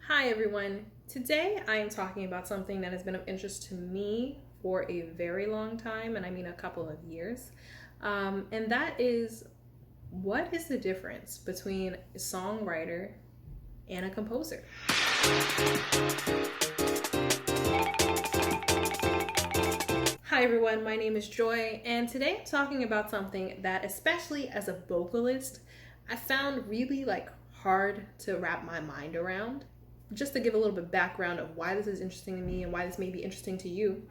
Hi everyone. Today I am talking about something that has been of interest to me for a very long time, and I mean a couple of years. And that is, what is the difference between a songwriter and a composer? Hi everyone, my name is Joy, and today I'm talking about something that, especially as a vocalist, I found really hard to wrap my mind around. Just to give a little bit of background of why this is interesting to me and why this may be interesting to you,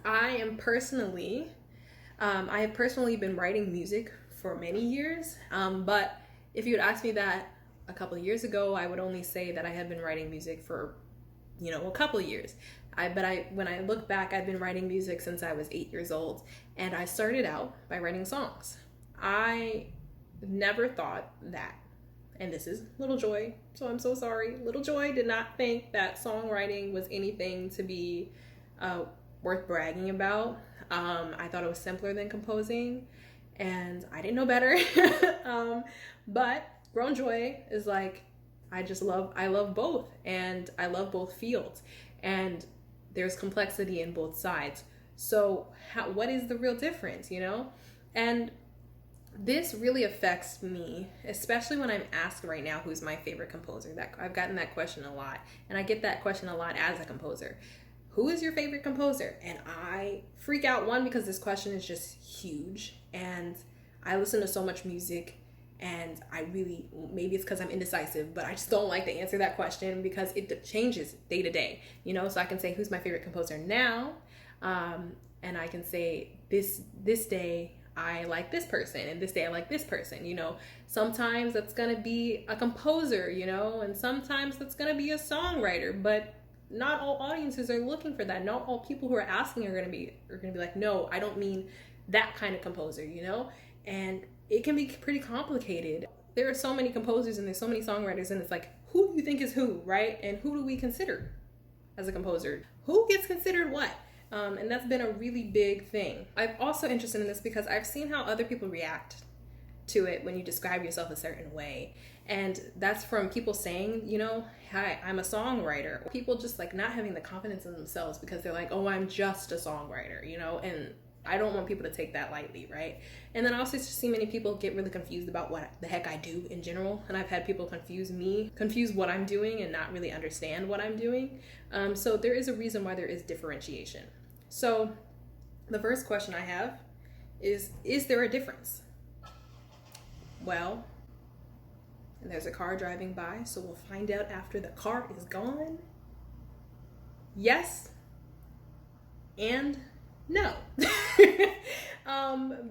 I am personally, I have personally been writing music for many years, but if you had asked me that a couple of years ago, I would only say that I had been writing music for, a couple of years. When I look back, I've been writing music since I was 8 years old, and I started out by writing songs. I never thought that, and this is Little Joy, so I'm so sorry. Little Joy did not think that songwriting was anything to be worth bragging about. I thought it was simpler than composing, and I didn't know better. But grown Joy is like, I love both, and I love both fields, and there's complexity in both sides. So what is the real difference, And this really affects me, especially when I'm asked right now who's my favorite composer. That I've gotten that question a lot, and I get that question a lot as a composer. Who is your favorite composer? And I freak out, one, because this question is just huge, and I listen to so much music, and maybe it's because I'm indecisive, but I just don't like to answer that question because it changes day to day, So I can say who's my favorite composer now, and I can say this day I like this person, and this day I like this person, Sometimes that's gonna be a composer, and sometimes that's gonna be a songwriter, but not all audiences are looking for that. Not all people who are asking are gonna be like, no, I don't mean that kind of composer, And it can be pretty complicated. There are so many composers and there's so many songwriters, and it's like, who do you think is who, right? And who do we consider as a composer? Who gets considered what? And that's been a really big thing. I'm also interested in this because I've seen how other people react to it when you describe yourself a certain way. And that's from people saying, hi, I'm a songwriter. People just not having the confidence in themselves because they're like, oh, I'm just a songwriter, and I don't want people to take that lightly, right? And then I also just see many people get really confused about what the heck I do in general. And I've had people confuse what I'm doing and not really understand what I'm doing. So there is a reason why there is differentiation. So the first question I have is there a difference? Well, and there's a car driving by, so we'll find out after the car is gone. Yes and no.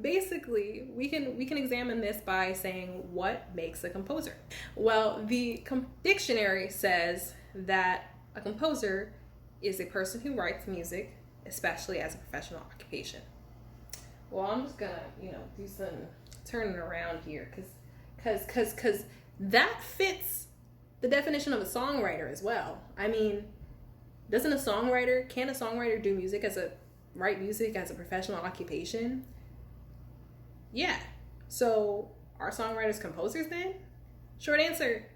Basically, we can examine this by saying what makes a composer. Well, the dictionary says that a composer is a person who writes music, especially as a professional occupation. Well, I'm just gonna, do some turning around here, because that fits the definition of a songwriter as well. I mean, can a songwriter do write music as a professional occupation? Yeah. So are songwriters composers then? Short answer,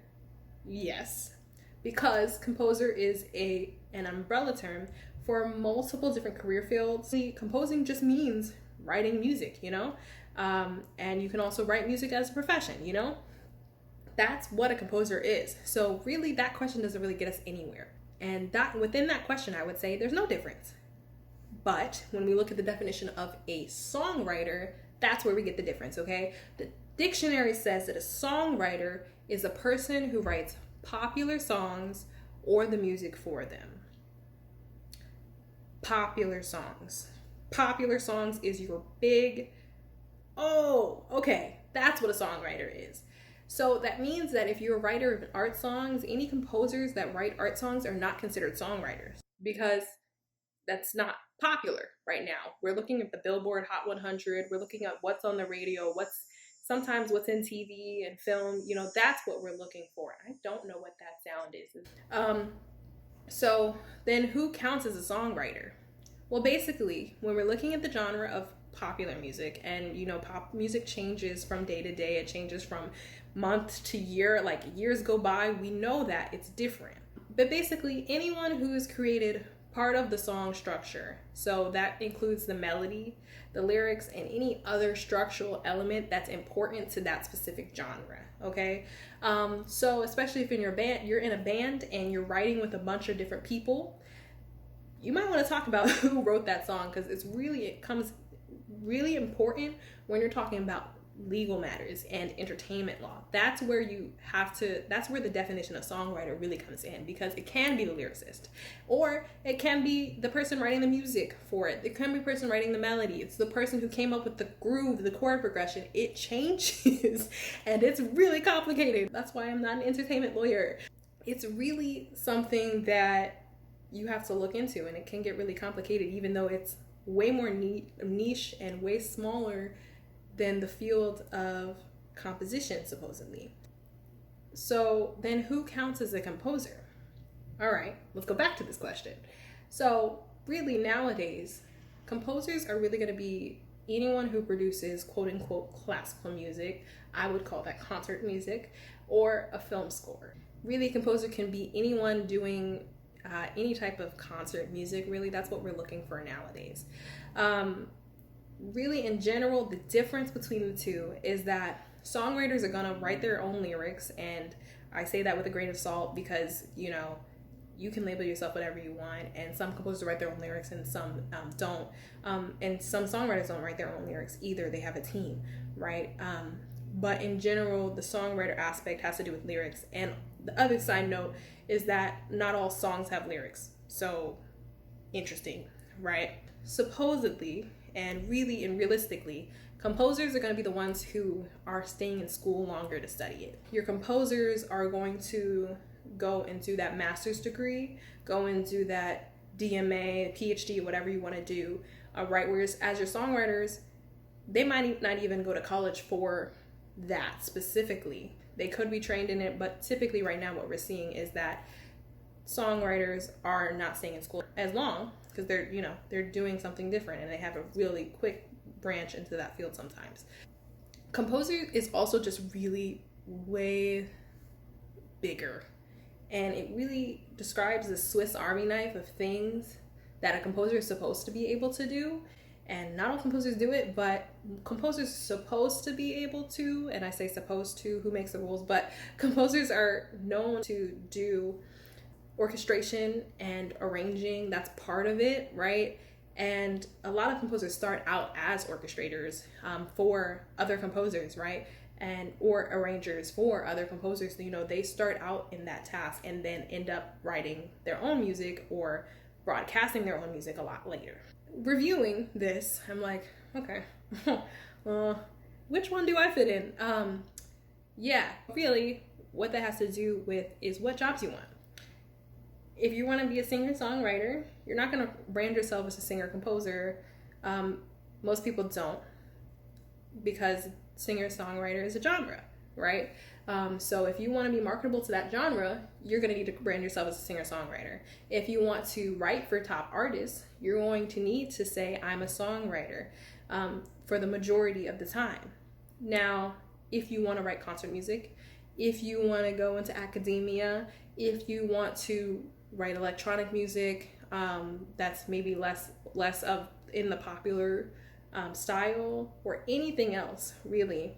yes. Because composer is an umbrella term for multiple different career fields. Composing just means writing music, and you can also write music as a profession, That's what a composer is. So really, that question doesn't really get us anywhere. And that within that question, I would say there's no difference. But when we look at the definition of a songwriter, that's where we get the difference, okay? The dictionary says that a songwriter is a person who writes popular songs or the music for them. Popular songs. Popular songs is your big, that's what a songwriter is. So that means that if you're a writer of art songs, any composers that write art songs are not considered songwriters because that's not popular right now. We're looking at the Billboard Hot 100. We're looking at what's on the radio, what's in TV and film. That's what we're looking for. I don't know what that sound is. So then who counts as a songwriter? Well, basically, when we're looking at the genre of popular music, and pop music changes from day to day, it changes from month to year, years go by, we know that it's different. But basically, anyone who has created part of the song structure, so that includes the melody, the lyrics, and any other structural element that's important to that specific genre. Okay, so especially if you're in a band and you're writing with a bunch of different people, you might want to talk about who wrote that song, because it comes really important when you're talking about legal matters and entertainment law. That's where the definition of songwriter really comes in, because it can be the lyricist, or it can be the person writing the music for it. It can be the person writing the melody. It's the person who came up with the groove, the chord progression. It changes and it's really complicated. That's why I'm not an entertainment lawyer. It's really something that you have to look into, and it can get really complicated, even though it's way more niche and way smaller than the field of composition, supposedly. So then who counts as a composer? All right, let's go back to this question. So really nowadays, composers are really going to be anyone who produces quote unquote classical music. I would call that concert music, or a film score. Really, a composer can be anyone doing any type of concert music. Really, that's what we're looking for nowadays. Really, in general, the difference between the two is that songwriters are gonna write their own lyrics, and I say that with a grain of salt because, you know, you can label yourself whatever you want, and some composers write their own lyrics and some don't, and some songwriters don't write their own lyrics either. They have a team, right? But in general, the songwriter aspect has to do with lyrics, and the other side note is that not all songs have lyrics. So interesting, right? Supposedly, and really and realistically, composers are going to be the ones who are staying in school longer to study it. Your composers are going to go and do that master's degree, go and do that DMA, PhD, whatever you want to do, right? Whereas as your songwriters, they might not even go to college for that specifically. They could be trained in it, but typically right now what we're seeing is that songwriters are not staying in school as long, because they're doing something different, and they have a really quick branch into that field sometimes. Composer is also just really way bigger, and it really describes the Swiss Army knife of things that a composer is supposed to be able to do. And not all composers do it, but composers are supposed to be able to, and I say supposed to, who makes the rules, but composers are known to do orchestration and arranging. That's part of it, right? And a lot of composers start out as orchestrators for other composers, right? And or arrangers for other composers. You know, they start out in that task and then end up writing their own music or broadcasting their own music a lot later. Reviewing this, I'm like, okay, which one do I fit in? Yeah, really, what that has to do with is what jobs you want. If you want to be a singer-songwriter, you're not going to brand yourself as a singer-composer. Most people don't, because singer-songwriter is a genre, right? So if you want to be marketable to that genre, you're going to need to brand yourself as a singer-songwriter. If you want to write for top artists, you're going to need to say, I'm a songwriter, for the majority of the time. Now, if you want to write concert music, if you want to go into academia, if you want to write electronic music, that's maybe less of in the popular style, or anything else, really,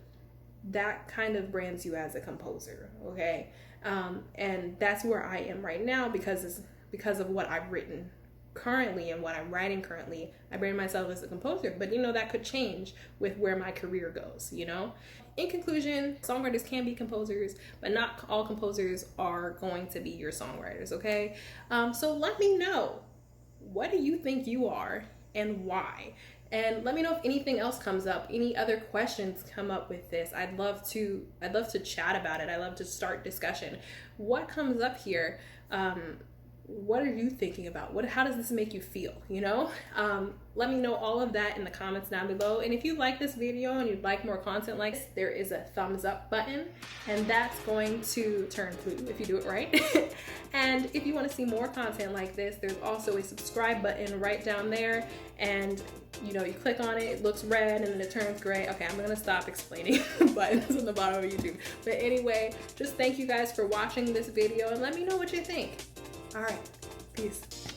that kind of brands you as a composer, okay? And that's where I am right now, because of what I've written currently and what I'm writing currently. I brand myself as a composer, but that could change with where my career goes, In conclusion, songwriters can be composers, but not all composers are going to be your songwriters, okay? So let me know, what do you think you are and why? And let me know if anything else comes up, any other questions come up with this. I'd love to chat about it. I love to start discussion. What comes up here? What are you thinking about? How does this make you feel? Let me know all of that in the comments down below. And if you like this video and you'd like more content like this, there is a thumbs up button, and that's going to turn blue if you do it right. And if you want to see more content like this, there's also a subscribe button right down there, and you click on it, it looks red, and then it turns gray. Okay, I'm gonna stop explaining buttons on the bottom of YouTube. But anyway, just thank you guys for watching this video, and let me know what you think. All right. Peace.